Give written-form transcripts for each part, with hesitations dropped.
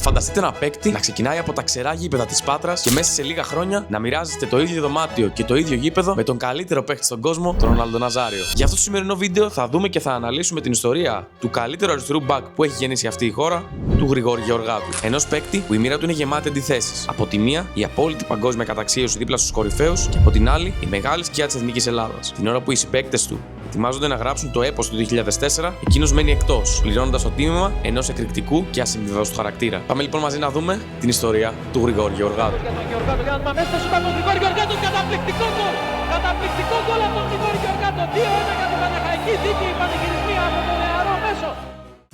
Φανταστείτε ένα παίκτη να ξεκινάει από τα ξερά γήπεδα της Πάτρας και μέσα σε λίγα χρόνια να μοιράζεστε το ίδιο δωμάτιο και το ίδιο γήπεδο με τον καλύτερο παίκτη στον κόσμο, τον Ρονάλντο Ναζάριο. Για αυτό το σημερινό βίντεο θα δούμε και θα αναλύσουμε την ιστορία του καλύτερου αριστερού μπακ που έχει γεννήσει αυτή η χώρα, του Γρηγόρη Γεωργάτου. Ενός παίκτη που η μοίρα του είναι γεμάτη αντιθέσεις. Από τη μία, η απόλυτη παγκόσμια καταξίωση δίπλα στους κορυφαίους, και από την άλλη, η μεγάλη σκιά της Εθνικής Ελλάδας. Την ώρα που οι συμπαίκτες του ετοιμάζονται να γράψουν το έπος του 2004, εκείνος μένει εκτός, πληρώνοντας το τίμημα ενός εκρηκτικού και ασυμβιβαστού χαρακτήρα. Πάμε λοιπόν μαζί να δούμε την ιστορία του Γρηγόρη Γεωργάτου. Καταπληκτικό γκολ από τον Γρηγόρη Γεωργάτου. 2-1 για την Παναχαϊκή, δίκαιη πανηγυρισμοί από τον νεαρό μέσο.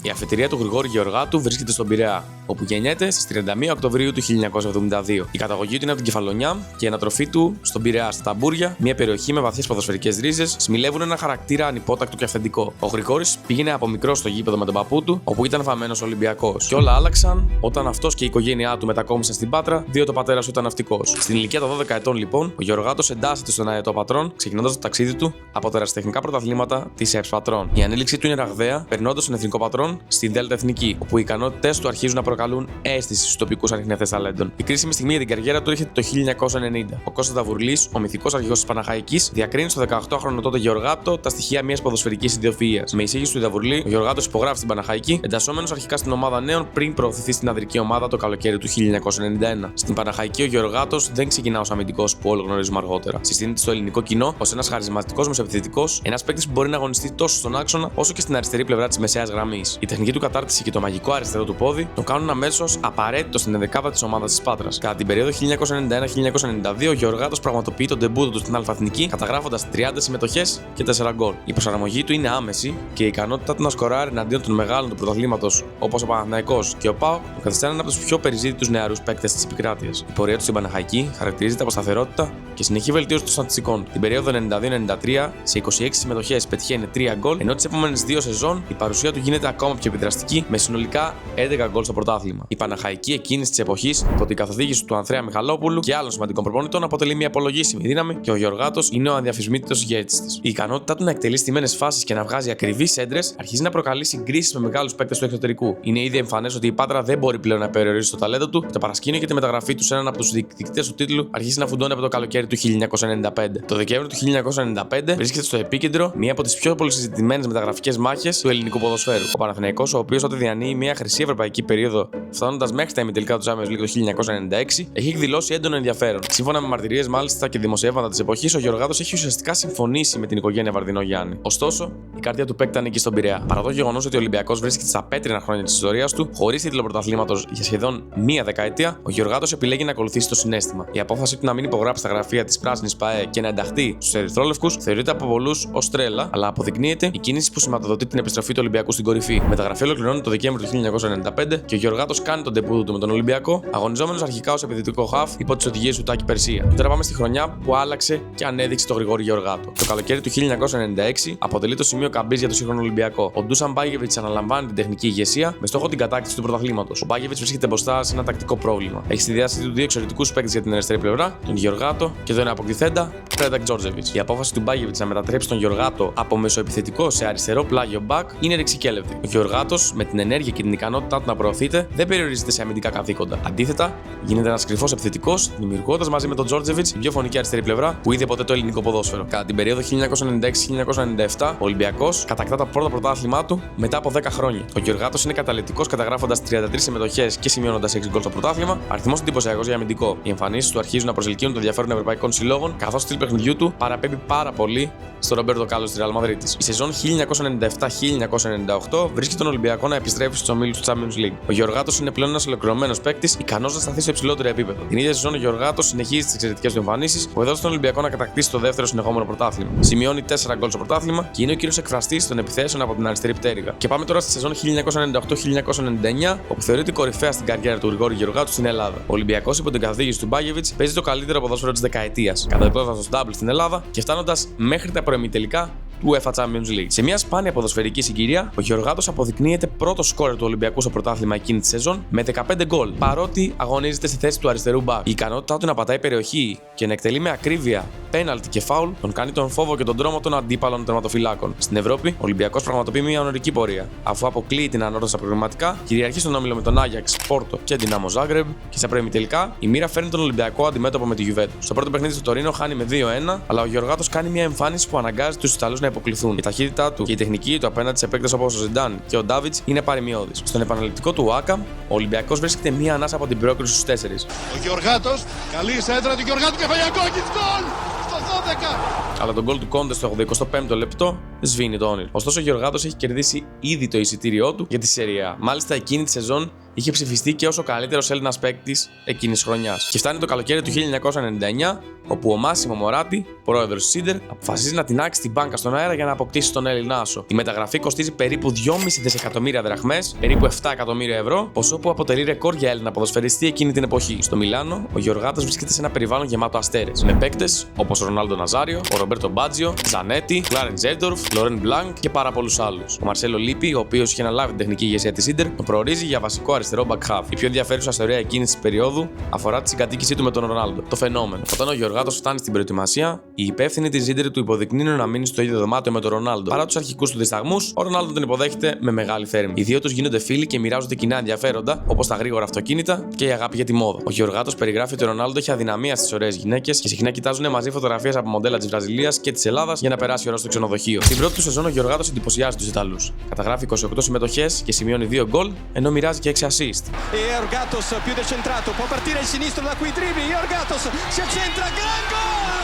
Η αφετηρία του Γρηγόρη Γεωργάτου βρίσκεται στον Πειραιά, όπου γεννιέται στις 31 Οκτωβρίου του 1972. Η καταγωγή του είναι από την Κεφαλονιά και η ανατροφή του στον Πειραιά, στα Ταμπούρια, μια περιοχή με βαθιές ποδοσφαιρικές ρίζες, σμιλεύουν ένα χαρακτήρα ανυπότακτο και αυθεντικό. Ο Γρηγόρης πήγαινε από μικρό στο γήπεδο με τον παππού του, όπου ήταν βαμμένος Ολυμπιακός. Και όλα άλλαξαν όταν αυτός και η οικογένειά του μετακόμισαν στην Πάτρα, διότι ο πατέρας του ήταν ναυτικός. Στην ηλικία των 12 ετών, λοιπόν, ο Γεωργάτος εντάσσεται στον Αετό Πατρών, ξεκινώντας το ταξίδι του από τα ερασιτεχνικά πρωταθλήματα της ΕΠΣ Πατρών. Η ανέλυξή του είναι ραγδαία, περνώντας στον Εθνικό Πατρών στη Δέλτα Εθνική, όπου οι ικανότητες του αρχίζουν να προκαλούν αίσθηση στους τοπικούς ανιχνευτές ταλέντων. Η κρίσιμη στιγμή για την καριέρα του έρχεται το 1990. Ο Κώστας Δαβουρλής, ο μυθικός αρχηγός της Παναχαϊκής, διακρίνει στο 18χρονο τότε Γεωργάτο τα στοιχεία μιας ποδοσφαιρικής ιδιοφυΐας. Με εισήγηση του Δαβουρλή, ο Γεωργάτος υπογράφει στην Παναχαϊκή, εντασσόμενος αρχικά στην ομάδα νέων πριν προωθηθεί στην ανδρική ομάδα το καλοκαίρι του 1991. Στην Παναχαϊκή, ο Γεωργάτος δεν ξεκινά ως αμυντικός που όλοι γνωρίζουμε αργότερα. Συστήνεται στο ελληνικό κοινό ως ένας χαρισματικός μεσοεπιθετικός, ένας παίκτης που μπορεί να αγωνιστεί τόσο στον άξονα όσο και στην αριστερή πλευρά της μεσαίας γραμμής. Η τεχνική του κατάρτιση και το μαγικό αριστερό του πόδι τον κάνουν αμέσως απαραίτητο στην ενδεκάδα της ομάδας της Πάτρας. Κατά την περίοδο 1991-1992, ο Γεωργάτος πραγματοποιεί τον ντεμπούτο του στην Αλφα-Εθνική, καταγράφοντας 30 συμμετοχές και 4 γκολ. Η προσαρμογή του είναι άμεση και η ικανότητά του να σκοράρει εναντίον των μεγάλων του πρωταθλήματος, όπως ο Παναθηναϊκός και ο ΠΑΟΚ, τον καθιστάνε ένα από τους πιο περιζήτητους νεαρούς παίκτες της επικράτειας. Η πορεία του στην Παναχαϊκή χαρακτηρίζεται από σταθερότητα και συνεχή βελτίωση των στατιστικών. Την περίοδο 92-93, σε 26 συμμετοχές πετυχαίνει 3 γκολ, ενώ τις επόμενες 2 σεζόν η παρουσία του γίνεται ακόμα πιο επιδραστική, με συνολικά 11 γκολ στο πρωτάθλημα. Η Παναχαϊκή εκείνης της εποχής, υπό την καθοδήγηση του Ανδρέα Μιχαλόπουλου και άλλων σημαντικών προπονητών, αποτελεί μια απολογίσιμη δύναμη και ο Γεωργάτος είναι ο αδιαφυσβήτητος ηγέτης της. Η ικανότητά του να εκτελεί στιμένες φάσεις και να βγάζει ακριβείς έντρες αρχίζει να προκαλεί συγκρίσεις με μεγάλους παίκτες του εξωτερικού. Είναι ήδη εμφανές ότι η Πάτρα δεν μπορεί πλέον να περιορίσει το ταλέντο του και το παρασκήνιο και τη μεταγραφή του σε έναν από τους διεκδικητές του τίτλου αρχίζει να φουντώνει από το καλοκαίρι του 1995. Το Δεκέμβριο του 1995 βρίσκεται στο επίκεντρο μία από τις πιο πολυσυζητημένες μεταγραφικές μάχες του ελληνικού ποδοσφαίρου. Ο Παναθηναϊκός, ο οποίος τότε διανύει μια χρυσή ευρωπαϊκή περίοδο, φτάνοντας μέχρι τα ημιτελικά του Champions League το 1996, έχει εκδηλώσει έντονο ενδιαφέρον. Σύμφωνα με μαρτυρίες μάλιστα και δημοσιεύματα της εποχής, ο Γεωργάτος έχει ουσιαστικά συμφωνήσει με την οικογένεια Βαρδινογιάννη. Ωστόσο, η καρδιά του παίκτη ανήκει στον Πειραιά. Παρά το γεγονός ότι ο Ολυμπιακός βρίσκεται στα πέτρινα χρόνια της ιστορίας του, χωρίς τίτλο πρωταθλήματος για σχεδόν μία δεκαετία, ο Γεωργάτος επιλέγει να ακολουθήσει το συναίσθημα. Η απόφαση του να μην υπογράψει τα γραφεία της πράσινης ΠΑΕ και να ενταχθεί στους ερυθρόλευκους θεωρείται από πολλούς ως τρέλα, αλλά αποδεικνύεται η κίνηση που σηματοδοτεί την επιστροφή του Ολυμπιακού στην κορυφή. Η μεταγραφή ολοκληρώνεται το Δεκέμβριο του 1995 και ο Γεωργάτος κάνει τον ντεμπούτο του με τον Ολυμπιακό, αγωνιζόμενος αρχικά ως επιθετικό χαφ υπό τις οδηγίες του Τάκη Περσία. Και τώρα πάμε στη χρονιά που άλλαξε και ανέδειξε τον Γρηγόρη Γεωργάτο. Το καλοκαίρι του 1996 αποτελεί το σημείο καμπής για το σύγχρονο Ολυμπιακό. Ο Ντούσαν Μπάγεβιτς αναλαμβάνει την τεχνική ηγεσία με στόχο την κατάκτηση του πρωταθλήματος. Ο Μπάγεβιτς βρίσκεται μπροστά σε ένα τακτικό πρόβλημα. Έχει στη διάθεσή του δύο εξαιρετικούς παίκτες για την αριστερή πλευρά, τον Γεωργάτο και τον αποκτηθέντα Πρέντακ Τζόρτζεβιτς. Η απόφαση του Μπάγεβιτς να μετατρέψει τον Γεωργάτο από μεσοεπιθετικό σε αριστερό πλάγιο μπακ είναι ρηξικέλευτη. Ο Γεωργάτος, με την ενέργεια και την ικανότητά του να προωθείται, δεν περιορίζεται σε αμυντικά καθήκοντα. Αντίθετα, γίνεται ένας κρυφός επιθετικός, δημιουργώντας μαζί με τον Τζόρτζεβιτς την πιο φωνική αριστερή πλευρά που είδε ποτέ το ελληνικό ποδόσφαιρο. Κατά την περίοδο 1996-1997, ο Ολυμπιακός κατακτά το πρώτο πρωτάθλημά του μετά από 10 χρόνια. Ο Γεωργάτος είναι καταλυτικός, καταγράφοντας 33 συμμετοχές και σημειώνοντας 6 γκολ στο πρωτάθλημα, αριθμός εντυπωσιακός για αμυντικό. Οι εμφανίσεις του αρχίζουν να προσελκύουν το ενδιαφέρον ευρωπαϊκών συλλόγων, καθώς το στυλ παιχνιδιού του παραπέμπει πάρα πολύ στο Ρομπέρτο Κάρλος της Ρεάλ Μαδρίτης. Η σεζόν 1997-1998 βρίσκει τον Ολυμπιακό να επιστρέφει στους ομίλους του Champions League. Ο Γεωργάτος είναι πλέον ένας ολοκληρωμένος παίκτης, ικανός να σταθεί στο υψηλότερο επίπεδο. Την ίδια σεζόν ο Γεωργάτος συνεχίζει τις εξαιρετικές του εμφανίσεις που έδωσε τον Ολυμπιακό να κατακτήσει το δεύτερο συνεχόμενο πρωτάθλημα. Σημειώνει 4 γκολ στο πρωτάθλημα και είναι ο κύριος εκφραστής των επιθέσεων από την αριστερή πτέρυγα. Και πάμε τώρα στη σεζόν 1998-1999, όπου θεωρείται κορυφαία στην καριέρα του Γρηγόρη Γεωργάτου στην Ελλάδα. Ο Ολυμπιακός, υπό την καθοδήγηση του Μπάγεβιτς, παίζει το καλύτερο ποδόσφαιρο της δεκαετίας, καταδικάζοντας το double στην Ελλάδα και φτάνοντας μέχρι τα προημιτελικά του UEFA Champions League. Σε μια σπάνια ποδοσφαιρική συγκυρία, ο Γεωργάτος αποδεικνύεται πρώτο σκόρερ του Ολυμπιακού στο πρωτάθλημα εκείνη τη σεζόν με 15 γκολ, παρότι αγωνίζεται στη θέση του αριστερού μπακ. Η ικανότητά του να πατάει περιοχή και να εκτελεί με ακρίβεια πέναλτι και φάουλ τον κάνει τον φόβο και τον τρόμο των αντίπαλων τερματοφυλάκων. Στην Ευρώπη, ο Ολυμπιακός πραγματοποιεί μια ονορική πορεία, αφού αποκλείει την ανόρθωσα προγραμματικά, κυριαρχεί στον όμιλο με τον Άγιαξ, Πόρτο και Ντινάμο Ζάγκρεμπ και στα προημιτελικά η μοίρα φέρνει τον Ολυμπιακό αντιμέτωπο με τη Juventus. Στο πρώτο παιχνίδι στο Τωρίνο χάνει με 2-1, αλλά ο Γεωργάτος κάνει μια εμφάνιση που αναγκάζει τους Ιταλούς να υποκληθούν. Η ταχύτητά του και η τεχνική του απέναντι σε παίκτες όπως ο Ζιντάν και ο Ντάβιτς είναι παρημιώδης. Στον επαναληπτικό του Άκα, ο Ολυμπιακός βρίσκεται μία ανάσα από την πρόκριση στους 4. Ο Γεωργάτος, καλή σέντρα του Γεωργάτου, κεφαλιακό και γκολ στο 12. Αλλά τον γκολ του Κόντε στο 85ο λεπτό σβήνει το όνειρο. Ωστόσο, ο Γεωργάτος έχει κερδίσει ήδη το εισιτήριό του για τη Σερία. Μάλιστα, εκείνη τη σεζόν είχε ψηφιστεί και ως ο καλύτερος Έλληνας παίκτης εκείνης της χρονιάς. Και φτάνει το καλοκαίρι του 1999, όπου ο Μάσιμο Μωράτη, πρόεδρος της Σίντερ, αποφασίζει να τεινάξει την μπάνκα στον αέρα για να αποκτήσει τον Έλληνα άσο. Η μεταγραφή κοστίζει περίπου 2,5 δισεκατομμύρια δραχμές, περίπου 7 εκατομμύρια ευρώ, ποσό που αποτελεί ρεκόρ για Έλληνα ποδοσφαιριστή εκείνη την εποχή. Στο Μιλάνο, ο Γεωργάτος βρίσκεται σε ένα περιβάλλον γεμάτο αστέρες, με παίκτες όπως ο Ρονάλντο Ναζάριο, ο Ρομπέρτο Μπάτζιο, Ζανέτη, Κλάρεντ Ζέντορφ, Λορέν Μπλάνκ και πάρα πολλούς άλλους. Ο Μαρσέλο Λίπη, ο οποίος είχε αναλάβει την τεχνική ηγεσία της Σίντερ, τον προορίζει για βασικό αριστερό back half. Η πιο ενδιαφέρουσα ιστορία εκείνη τη περίοδου αφορά τη συγκατοίκησή του με τον Ρονάλντο. Το φαινόμενο. Όταν ο Γεωργάτος φτάνει στην προετοιμασία, οι υπεύθυνοι τη Σίντερ του υποδεικνύουν να μείνει στο ίδιο δωμάτιο με τον Ρονάλντο. Παρά τους αρχικούς του δισταγμούς, ο Ρονάλντο τον υποδέχεται με μεγάλη θέρμη. Οι δύο τους γίνονται φίλοι και μοιράζονται κοινά ενδιαφέροντα, όπως τα γρήγορα αυτοκίνητα και η αγάπη για τη μόδα. Ο Γεωργάτος περιγράφει ότι ο Ρονάλντο έχει αδυναμία στις ωραίες γυναίκες και συχνά κοιτάζουν μαζί φωτογραφίες από μοντέλα της Βραζιλίας και της Ελλάδας για να περάσει ώρα στο ξενοδοχείο. Στην πρώτη του σεζόν ο Γεωργάτος εντυπωσιάζει τους Ιταλούς. Καταγράφει 28 συμμετοχές και σημειώνει 2 γκολ, ενώ μοιράζει και 6 assist. Georgatos più decentrato, può partire il sinistro da qui dribbling, Georgatos si accentra, gran gol!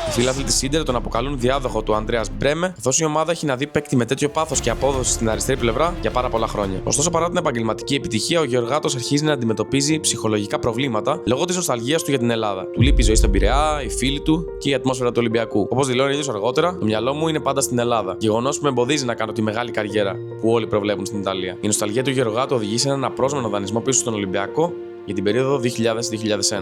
Οι φίλαθλοι της Σίντερ τον αποκαλούν διάδοχο του Ανδρέας Μπρέμε, καθώς η ομάδα έχει να δει παίκτη με τέτοιο πάθος και απόδοση στην αριστερή πλευρά για πάρα πολλά χρόνια. Ωστόσο, παρά την επαγγελματική επιτυχία, ο Γεωργάτος αρχίζει να αντιμετωπίζει ψυχολογικά προβλήματα λόγω της νοσταλγίας του για την Ελλάδα. Του λείπει η ζωή στον Πειραιά, οι φίλοι του και η ατμόσφαιρα του Ολυμπιακού. Όπως δηλώνει ίδιος αργότερα, το μυαλό μου είναι πάντα στην Ελλάδα. Γεγονός που με εμποδίζει να κάνω τη μεγάλη καριέρα που όλοι προβλέπουν στην Ιταλία. Η νοσταλγία του Γεωργάτου οδηγεί σε έναν απρόσμενο δανεισμό πίσω στον Ολυμπιακό για την περίοδο 2000-2001.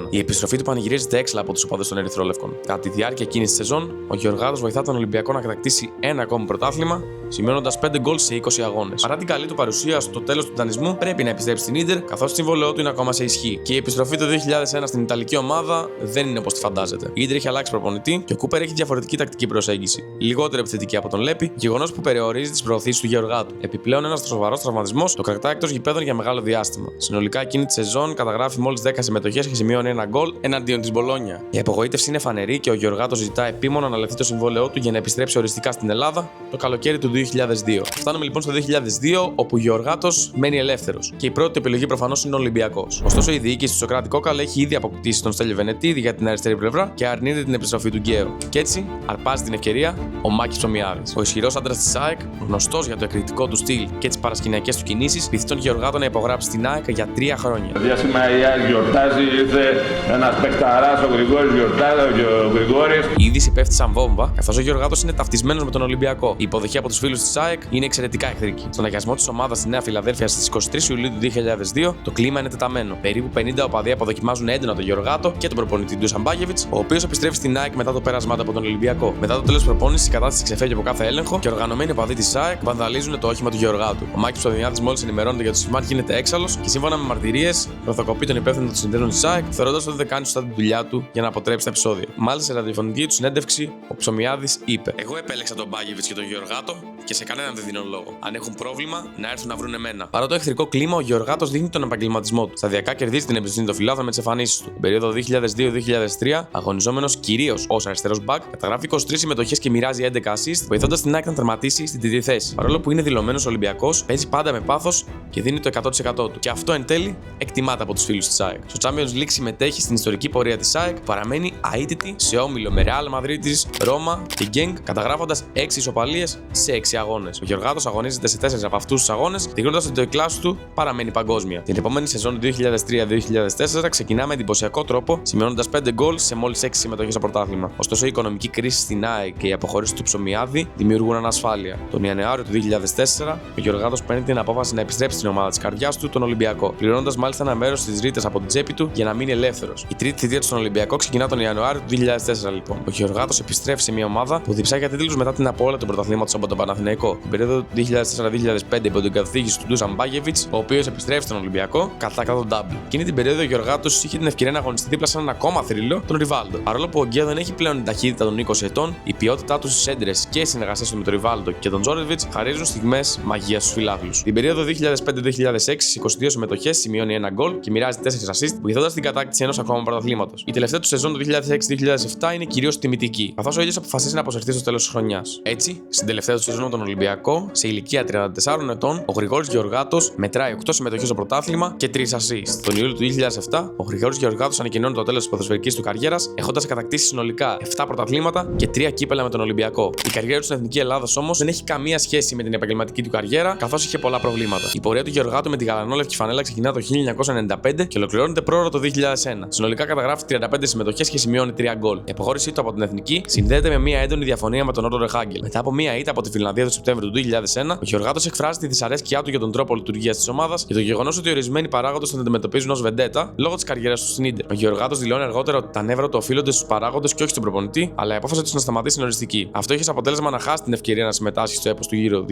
Η επιστροφή του πανηγυρίζεται έξαλα από τους οπαδούς των Ερυθρόλευκων. Κατά τη διάρκεια εκείνης της σεζόν, ο Γεωργάτος βοηθά τον Ολυμπιακό να κατακτήσει ένα ακόμη πρωτάθλημα, σημειώνοντας 5 γκολ σε 20 αγώνες. Παρά την καλή του παρουσία στο τέλος του δανεισμού, πρέπει να επιστρέψει στην Ίντερ, καθώς το συμβόλαιό του είναι ακόμα σε ισχύ. Και η επιστροφή το 2001 στην Ιταλική ομάδα δεν είναι όπως τη φαντάζεται. Η Ίντερ έχει αλλάξει προπονητή και ο Κούπερ έχει διαφορετική τακτική προσέγγιση. Λιγότερο επιθετική από τον Λέπη, γεγονός που περιορίζει τις προωθήσεις του Γεωργάτου. Επιπλέον, ένας σοβαρός τραυματισμός το κρατά εκτός γηπέδων για μεγάλο διάστημα. Συνολικά εκείνη τη σεζόν καταγράφει μόλις 10 συμμετοχές και σημειώνει ένα γκολ εναντίον της Μπολόνια. Η απογοήτευση είναι φανερή και ο Γεωργάτος ζητά επίμονα να λεφθεί το συμβόλαιό του για να επιστρέψει οριστικά στην Ελλάδα το καλοκαίρι του 2002. Φτάνουμε λοιπόν στο 2002, όπου ο Γεωργάτος μένει ελεύθερος. Και η πρώτη επιλογή προφανώς είναι ο Ολυμπιακός. Ωστόσο, η διοίκηση του Σοκράτη Κόκαλ έχει ήδη αποκτήσει τον Στέλιο Βενετίδη για την αριστερή πλευρά και αρνείται την επιστροφή του Γκέο. Και έτσι αρπάζει την ευκαιρία ο Μάκης Ψωμιάδης. Ο ισχυρός άντρας της ΑΕΚ, γνωστός για το εκρηκτικό του στυλ και τις παρασκηνιακές του κινήσεις, πείθει τον Γεωργάτο να υπογράψει την ΑΕΚ για 3 χρόνια. Διάσημα η ΑΕΚ γιορτάζει, ήρθε ένας παικταράς, ο Γρηγόρης γιορτάζει, ο Γρηγόρης. Η είδηση πέφτει σαν βόμβα, καθώς ο Γεωργάτος είναι ταυτισμένος με τον Ολυμπιακό. Η υποδοχή από τους φίλους της ΑΕΚ είναι εξαιρετικά εχθρική. Στον αγιασμό της ομάδας στη Νέα Φιλαδέλφια στις 23 Ιουλίου του 2002, το κλίμα είναι τεταμένο. Περίπου 50 οπαδοί αποδοκιμάζουν έντονα τον Γεωργάτο και τον προπονητή του Σαμπάγεβιτς, ο οποίος επιστρέφει στην ΑΕΚ μετά το πέρασμά του από τον Ολυμπιακό. Μετά το τέλος της προπόνησης, η κατάσταση ξεφεύγει από κάθε έλεγχο και οργανωμένοι οπαδοί της ΑΕΚ βανδαλίζουν το όχημα του Γεωργάτου. Ο Μάκης Ψωμιάδης μόλις ενημερώνεται για το συμβάν γίνεται έξαλλος και σύμφωνα με μαρτυρίες προθοκοπεί τον υπεύθυνο των συνδέσεων της ΑΕΚ, θεωρώντας ότι δεν κάνει σωστά τη δουλειά του για να αποτρέψει τα επεισόδια. Μάλιστα, σε ραδιοφωνική του συνέντευξη, ο Ψωμιάδης είπε: Εγώ επέλεξα τον Μπάγεβιτς και τον Γεωργάτο και σε κανέναν δεν δίνω λόγο. Αν έχουν πρόβλημα, να έρθουν να βρουν εμένα. Παρά το εχθρικό κλίμα, ο Γεωργάτος δείχνει τον επαγγελματισμό του. Σταδιακά κερδίζει την εμπιστοσύνη των φιλάθλων με τις εμφανίσεις του. Την περίοδο 2002-2003, αγωνιζόμενος κυρίως ως αριστερός μπακ, καταγράφει 23 συμμετοχές και μοιράζει 11 assist, βοηθώντας την ΑΕΚ να τερματίσει στην τρίτη θέση. Παρόλο που είναι δηλωμένος Ολυμπιακός, παίζει πάντα με πάθος και δίνει το 100% του. Και αυτό εν τέλει εκτιμάται από τους φίλους της ΑΕΚ. Στο Champions League συμμετέχει στην ιστορική πορεία της ΑΕΚ, που παραμένει αίτητη σε όμιλο με Real Madrid, Ρώμα και Γκένγκ, καταγράφοντας 6 ισοπαλίες σε 6 6 αγώνες. Ο Γεωργάτος αγωνίζεται σε 4 από αυτούς τους αγώνες, δείχνοντας ότι το κλάσου του παραμένει παγκόσμια. Την επόμενη σεζόν 2003-2004 ξεκινά με εντυπωσιακό τρόπο, σημειώνοντας 5 γκολ σε μόλις 6 συμμετοχές στο πρωτάθλημα. Ωστόσο, η οικονομική κρίση στην ΑΕΚ και η αποχώρηση του Ψωμιάδη δημιουργούν ανασφάλεια. Τον Ιανουάριο του 2004, ο Γεωργάτος παίρνει την απόφαση να επιστρέψει στην ομάδα της καρδιάς του, τον Ολυμπιακό, πληρώνοντας μάλιστα ένα μέρος της ρήτας από την τσέπη του για να μείνει ελεύθερος. Η τρίτη θητεία του στον Ολυμπιακό ξεκινά τον Ιανουάριο του 2004, λοιπόν. Ο Γεωργάτος επιστρέφει σε μια ομάδα που διψάει για τίτλους μετά την απώλεια του πρωταθλήματος από τον Παναθηναϊκό. Την περίοδο 2004-2005 υπό την καθοδήγηση του Ντούζαν Μπάγεβιτς, ο οποίος επιστρέφει στον Ολυμπιακό κατά τον double. Εκείνη την περίοδο ο Γεωργάτος είχε την ευκαιρία να αγωνιστεί δίπλα σε έναν ακόμα θρύλο, τον Ριβάλντο. Παρόλο που ο Γκέο δεν έχει πλέον την ταχύτητα των 20 ετών, η ποιότητά του στις έντρες και η συνεργασία του με τον Ριβάλντο και τον Τζόρετβιτς χαρίζουν στιγμές μαγείας στους φιλάθλους. Την περίοδο 2005-2006, στις 22 συμμετοχές σημειώνει ένα γκολ και μοιράζει 4 assist, βοηθώντας την κατάκτηση ενός ακόμα πρωταθλήματος. Η τελευταία του σεζόν του 2006-2007 είναι κυρίως τιμητική, καθώς ο ίδιος αποφασίζει να αποσυρθεί στο τέλος της χρονιάς. Έτσι, στην τελευταία του σεζόν με τον Ολυμπιακό, σε ηλικία 34 ετών, ο Γρηγόρης Γεωργάτος μετράει 8 συμμετοχές στο πρωτάθλημα και 3 assist. Τον Ιούλιο του 2007, ο Γρηγόρης Γεωργάτος ανακοινώνει το τέλος της ποδοσφαιρικής του καριέρας, έχοντας κατακτήσει συνολικά 7 πρωταθλήματα και 3 κύπελα με τον Ολυμπιακό. Η καριέρα του στην Εθνική Ελλάδας όμως δεν έχει καμία σχέση με την επαγγελματική του καριέρα, καθώς είχε πολλά προβλήματα. Η πορεία του Γεωργάτου με τη γαλανόλευκη φανέλα ξεκινά το 1995 και ολοκληρώνεται πρόωρα το 2001. Συνολικά καταγράφει 35 συμμετοχές και σημειώνει 3 γκολ. Η αποχώρησή του από την Εθνική συνδέεται με μια έντονη διαφωνία με τον Ότο Ρεχάγκελ. Μετά από μια ήττα από τη Φινλανδία το Σεπτέμβριο του 2001, ο Γεωργάτος εκφράζει τη δυσαρέσκειά του για τον τρόπο λειτουργίας της ομάδας και το γεγονός ότι ορισμένοι παράγοντες τον αντιμετωπίζουν ως βεντέτα λόγω της καριέρας του στην Ίντερ. Ο Γεωργάτος δηλώνει αργότερα ότι τα νεύρα του οφείλονται στους παράγοντες και όχι στον προπονητή, αλλά η απόφαση του να σταματήσει είναι οριστική. Αυτό είχε σαν αποτέλεσμα να χάσει την ευκαιρία να συμμετάσχει στο έπος του Euro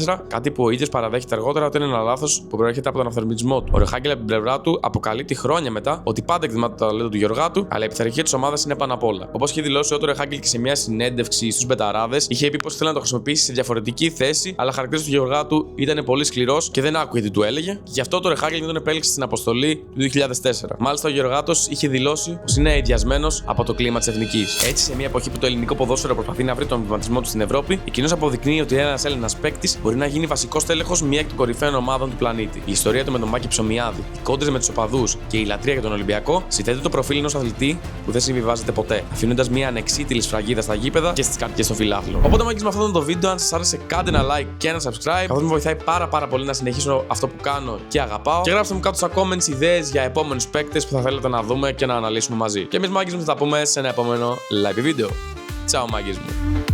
2004, κάτι που ο ίδιος παραδέχεται αργότερα ότι είναι ένα λάθος που προέρχεται από τον αυθορμητισμό του. Ο Ρεχάγκελ από την πλευρά του αποκαλύπτει χρόνια μετά ότι πάντα εκτιμά το ταλέντο του Γεωργάτου, αλλά η πειθαρχία της ομάδας είναι πάνω απ' όλα. Όπως είχε δηλώσει ο Ρεχάγκελ και σε μια συνέντευξη στους Μπεταράδες, είχε πει πως θέλει να το χρησιμοποιήσει σε διαφορετική θέση, αλλά χαρακτήριστηκε του Γεωργάτου ήταν πολύ σκληρός και δεν άκουγε τι του έλεγε, και γι' αυτό το Ρεχάγκελ δεν τον επέλεξε στην αποστολή του 2004. Μάλιστα, ο Γεωργάτος είχε δηλώσει πως είναι αηδιασμένος από το κλίμα της Εθνικής. Έτσι, σε μια εποχή που το ελληνικό ποδόσφαιρο προσπαθεί να βρει τον βηματισμό του στην Ευρώπη, εκείνος αποδεικνύει ότι ένας Έλληνας παίκτης μπορεί να γίνει βασικός τέλεχος μια εκ των κορυφαίων ομάδων του πλανήτη. Η ιστορία του με τον Μάκη Ψωμιάδη, οι κόντρες με τους οπαδούς και η λατρεία για τον Ολυμπιακό συνθέτει το προφίλ ενός αθλητή που δεν συμβιβάζεται ποτέ, αφήνοντας μια ανεξίτηλη σφραγίδα στα γήπεδα και στις καρδιές των φιλάθλων. Οπότε, μάγκες, με αυτό το βίντεο, αν σας άρεσε, κάντε ένα like και ένα subscribe, καθώς με βοηθάει πάρα πολύ να συνεχίσω αυτό που κάνω και αγαπάω. Και γράψτε μου κάτω στα comments ιδέες για επόμενους παίκτες που θα θέλετε να δούμε και να αναλύσουμε μαζί. Και εμείς, μάγκες μου, θα τα πούμε σε ένα επόμενο live βίντεο. Ciao, μάγκες μου.